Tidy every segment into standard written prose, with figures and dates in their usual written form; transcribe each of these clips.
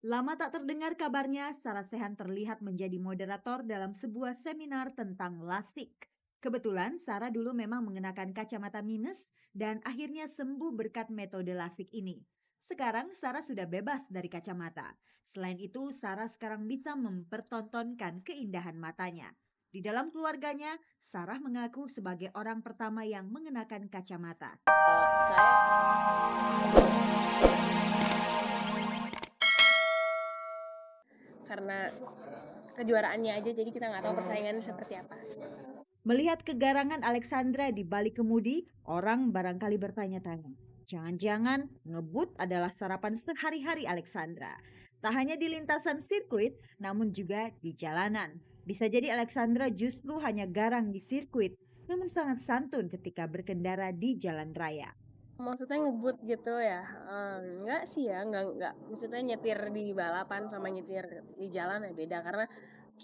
Lama tak terdengar kabarnya, Sarah Sechan terlihat menjadi moderator dalam sebuah seminar tentang lasik. Kebetulan Sarah dulu memang mengenakan kacamata minus dan akhirnya sembuh berkat metode lasik ini. Sekarang Sarah sudah bebas dari kacamata. Selain itu, Sarah sekarang bisa mempertontonkan keindahan matanya. Di dalam keluarganya, Sarah mengaku sebagai orang pertama yang mengenakan kacamata. Karena kejuaraannya aja, jadi kita nggak tahu persaingannya seperti apa. Melihat kegarangan Alexandra di balik kemudi, orang barangkali bertanya-tanya, jangan-jangan ngebut adalah sarapan sehari-hari Alexandra. Tak hanya di lintasan sirkuit, namun juga di jalanan. Bisa jadi Alexandra justru hanya garang di sirkuit, namun sangat santun ketika berkendara di jalan raya. Maksudnya ngebut gitu ya? Enggak sih ya, enggak. Maksudnya nyetir di balapan sama nyetir di jalan ya beda. Karena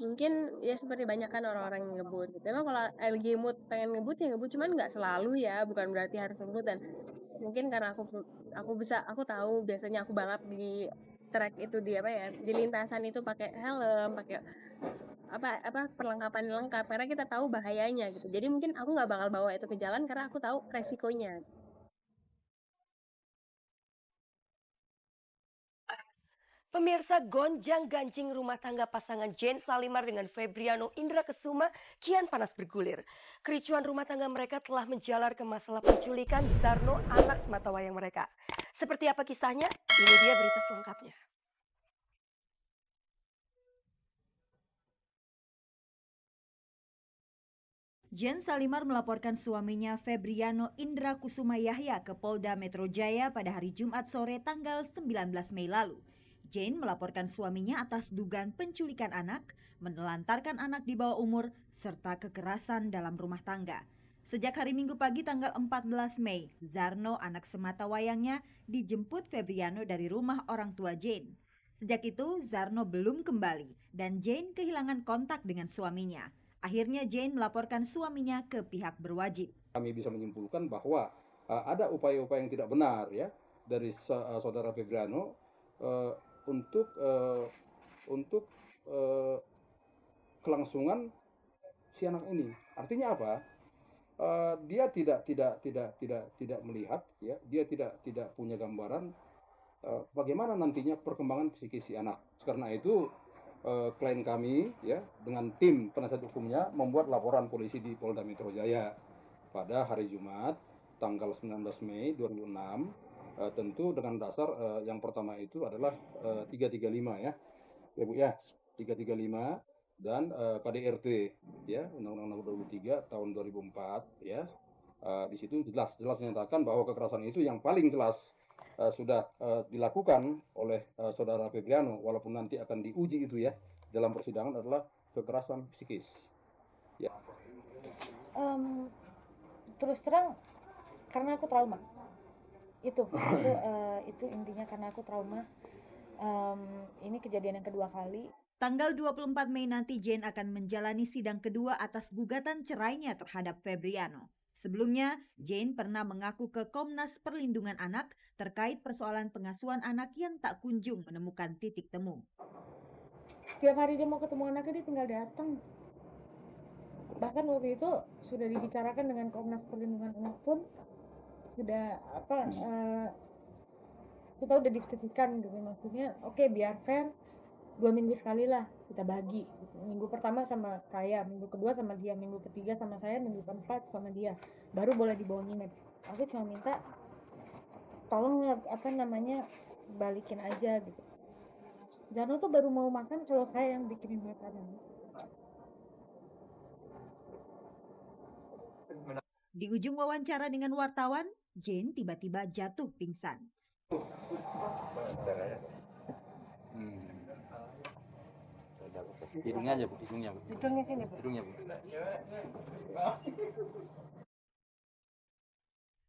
mungkin ya seperti banyak kan orang-orang yang ngebut gitu. Emang kalau lagi mood pengen ngebut ya ngebut, cuman nggak selalu ya, bukan berarti harus ngebut. Dan mungkin karena aku tahu biasanya aku balap di track itu, di apa ya, di lintasan itu pakai helm, pakai apa perlengkapan lengkap karena kita tahu bahayanya gitu. Jadi mungkin aku nggak bakal bawa itu ke jalan karena aku tahu resikonya. Pemirsa, gonjang-ganjing rumah tangga pasangan Jane Salimar dengan Febriano Indra Kesuma kian panas bergulir. Kericuan rumah tangga mereka telah menjalar ke masalah penculikan Zarno, anak sematawayang mereka. Seperti apa kisahnya? Ini dia berita selengkapnya. Jane Salimar melaporkan suaminya Febriano Indra Kusuma Yahya ke Polda Metro Jaya pada hari Jumat sore tanggal 19 Mei lalu. Jane melaporkan suaminya atas dugaan penculikan anak, menelantarkan anak di bawah umur, serta kekerasan dalam rumah tangga. Sejak hari Minggu pagi tanggal 14 Mei, Zarno, anak sematawayangnya, dijemput Febriano dari rumah orang tua Jane. Sejak itu, Zarno belum kembali dan Jane kehilangan kontak dengan suaminya. Akhirnya Jane melaporkan suaminya ke pihak berwajib. Kami bisa menyimpulkan bahwa ada upaya-upaya yang tidak benar ya dari saudara Febriano untuk kelangsungan si anak ini. Artinya apa? Dia tidak melihat ya, dia tidak punya gambaran bagaimana nantinya perkembangan psikis si anak. Karena itu klien kami ya dengan tim penasihat hukumnya membuat laporan polisi di Polda Metro Jaya pada hari Jumat tanggal 19 Mei 2006, tentu dengan dasar yang pertama itu adalah 335 ya Bu ya, 335 dan KDRT ya, Undang-Undang Nomor 23 tahun 2004 ya. Di situ jelas menyatakan bahwa kekerasan itu yang paling jelas sudah dilakukan oleh saudara Febriano, walaupun nanti akan diuji itu ya dalam persidangan, adalah kekerasan psikis. Ya. Terus terang karena aku trauma. Itu intinya, karena aku trauma. Ini kejadian yang kedua kali. Tanggal 24 Mei nanti Jane akan menjalani sidang kedua atas gugatan cerainya terhadap Febriano. Sebelumnya, Jane pernah mengaku ke Komnas Perlindungan Anak terkait persoalan pengasuhan anak yang tak kunjung menemukan titik temu. Setiap hari dia mau ketemu anaknya, dia tinggal datang. Bahkan waktu itu sudah dibicarakan dengan Komnas Perlindungan Anak pun sudah kita udah diskusikan gitu, maksudnya oke, biar fair 2 minggu sekali lah kita bagi gitu. Minggu pertama sama saya, minggu kedua sama dia, minggu ketiga sama saya, minggu keempat sama dia, baru boleh dibawa nginep. Aku cuma minta tolong balikin aja gitu. Jano tuh baru mau makan kalau saya yang bikinin makanan. Di ujung wawancara dengan wartawan, Jane tiba-tiba jatuh pingsan. Hidungnya aja Bu, hidungnya Bu. Hidungnya sini Bu. Hidungnya Bu.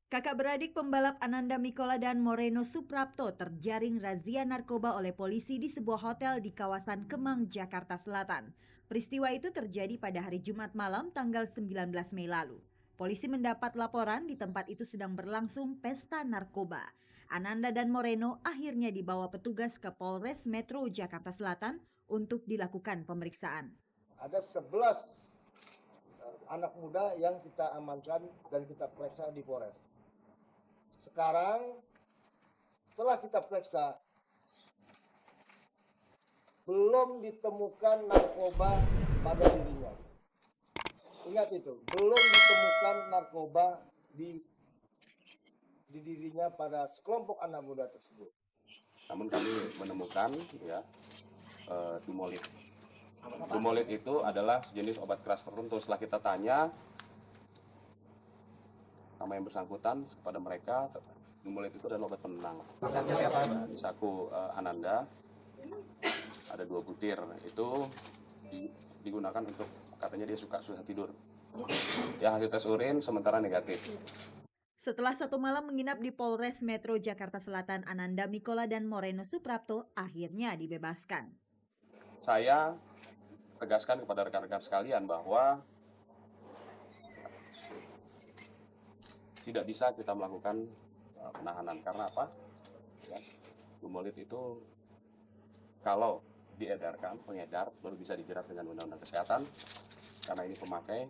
Kakak beradik pembalap Ananda Mikola dan Moreno Suprapto terjaring razia narkoba oleh polisi di sebuah hotel di kawasan Kemang, Jakarta Selatan. Peristiwa itu terjadi pada hari Jumat malam tanggal 19 Mei lalu. Polisi mendapat laporan di tempat itu sedang berlangsung pesta narkoba. Ananda dan Moreno akhirnya dibawa petugas ke Polres Metro Jakarta Selatan untuk dilakukan pemeriksaan. Ada 11 anak muda yang kita amankan dan kita periksa di Polres. Sekarang setelah kita periksa, belum ditemukan narkoba pada dirinya. Ingat itu, belum ditemukan narkoba di dirinya pada sekelompok anak muda tersebut. Namun kami menemukan Dumolit. Dumolit itu adalah sejenis obat keras tertentu. Setelah kita tanya nama yang bersangkutan kepada mereka, Dumolit itu adalah obat penenang. Di saku Ananda ada 2 butir. Itu digunakan untuk, katanya dia suka susah tidur. Ya, hasil tes urin sementara negatif. Setelah 1 malam menginap di Polres Metro Jakarta Selatan, Ananda Mikola dan Moreno Suprapto akhirnya dibebaskan. Saya tegaskan kepada rekan-rekan sekalian bahwa tidak bisa kita melakukan penahanan. Karena apa? Ya, Dumolit itu kalau diedarkan, pengedar baru bisa dijerat dengan Undang-Undang Kesehatan. Karena ini pemakai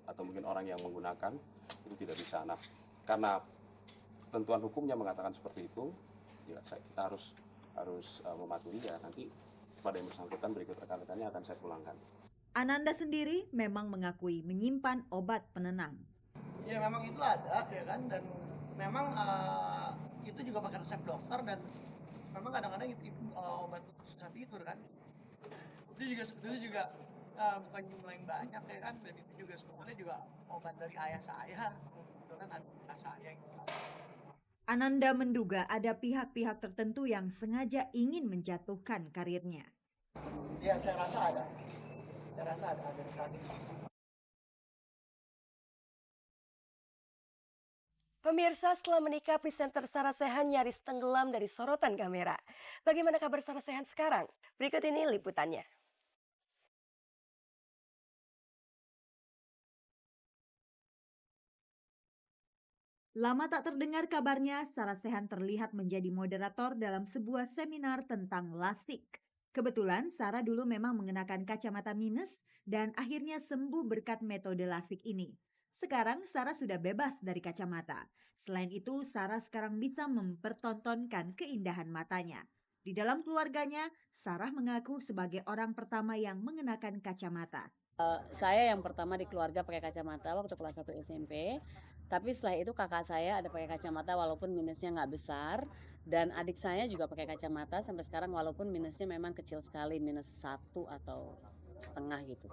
atau mungkin orang yang menggunakan itu tidak bisa. Nah, karena ketentuan hukumnya mengatakan seperti itu, ya kita harus mematuhi ya, nanti pada yang bersangkutan berikut rekan-rekannya akan saya pulangkan. Ananda sendiri memang mengakui menyimpan obat penenang. Ya memang itu ada ya kan, dan memang itu juga pakai resep dokter, dan memang kadang-kadang itu obat untuk susah tidur kan. Itu juga sebetulnya juga bukan jumlah yang banyak ya kan, dan itu juga sebetulnya juga obat dari ayah saya. Kebetulan ada ayah saya yang Ananda menduga ada pihak-pihak tertentu yang sengaja ingin menjatuhkan karirnya. ya saya rasa ada. Saya rasa ada strategi. Pemirsa, setelah menikah, presenter Sarah Sechan nyaris tenggelam dari sorotan kamera. Bagaimana kabar Sarah Sechan sekarang? Berikut ini liputannya. Lama tak terdengar kabarnya, Sarah Sechan terlihat menjadi moderator dalam sebuah seminar tentang lasik. Kebetulan Sarah dulu memang mengenakan kacamata minus dan akhirnya sembuh berkat metode lasik ini. Sekarang Sarah sudah bebas dari kacamata. Selain itu, Sarah sekarang bisa mempertontonkan keindahan matanya. Di dalam keluarganya, Sarah mengaku sebagai orang pertama yang mengenakan kacamata. Saya yang pertama di keluarga pakai kacamata waktu kelas 1 SMP. Tapi setelah itu kakak saya ada pakai kacamata walaupun minusnya nggak besar. Dan adik saya juga pakai kacamata sampai sekarang walaupun minusnya memang kecil sekali, minus 1 atau setengah gitu.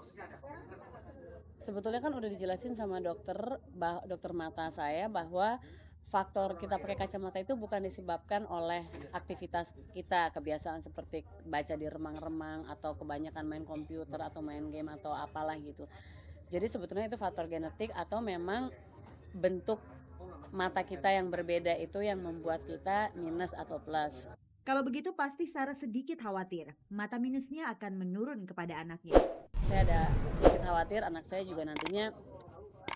Sebetulnya kan udah dijelasin sama dokter mata saya bahwa faktor kita pakai kacamata itu bukan disebabkan oleh aktivitas kita, kebiasaan seperti baca di remang-remang atau kebanyakan main komputer atau main game atau apalah gitu. Jadi sebetulnya itu faktor genetik atau memang bentuk mata kita yang berbeda itu yang membuat kita minus atau plus. Kalau begitu pasti Sarah sedikit khawatir mata minusnya akan menurun kepada anaknya. Saya ada sedikit khawatir anak saya juga nantinya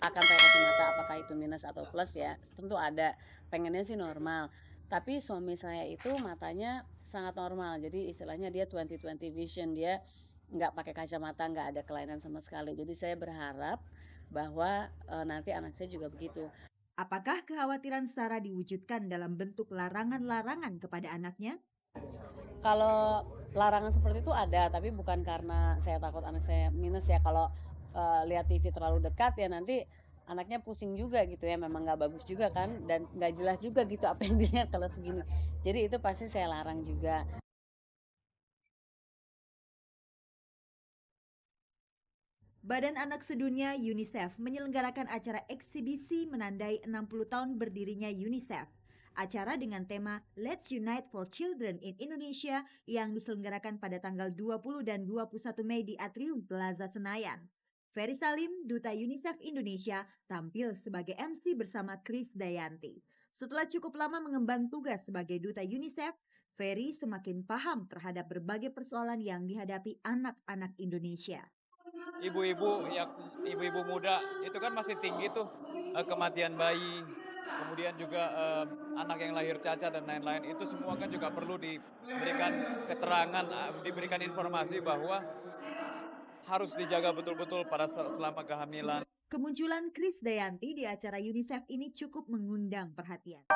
akan pakai kacamata, apakah itu minus atau plus ya. Tentu ada, pengennya sih normal. Tapi suami saya itu matanya sangat normal, jadi istilahnya dia 20/20 vision, dia nggak pakai kacamata, nggak ada kelainan sama sekali. Jadi saya berharap bahwa nanti anak saya juga begitu. Apakah kekhawatiran Sarah diwujudkan dalam bentuk larangan-larangan kepada anaknya? Kalau larangan seperti itu ada, tapi bukan karena saya takut anak saya minus ya. Kalau lihat TV terlalu dekat ya nanti anaknya pusing juga gitu ya, memang nggak bagus juga kan, dan nggak jelas juga gitu apa yang dilihat kalau segini. Jadi itu pasti saya larang juga. Badan Anak Sedunia UNICEF menyelenggarakan acara eksibisi menandai 60 tahun berdirinya UNICEF. Acara dengan tema Let's Unite for Children in Indonesia yang diselenggarakan pada tanggal 20 dan 21 Mei di Atrium Plaza Senayan. Ferry Salim, Duta UNICEF Indonesia, tampil sebagai MC bersama Chris Dayanti. Setelah cukup lama mengemban tugas sebagai Duta UNICEF, Ferry semakin paham terhadap berbagai persoalan yang dihadapi anak-anak Indonesia. ibu-ibu muda itu kan masih tinggi tuh kematian bayi, kemudian juga anak yang lahir cacat dan lain-lain, itu semua kan juga perlu diberikan keterangan, diberikan informasi bahwa harus dijaga betul-betul pada selama kehamilan. Kemunculan Krisdayanti di acara UNICEF ini cukup mengundang perhatian.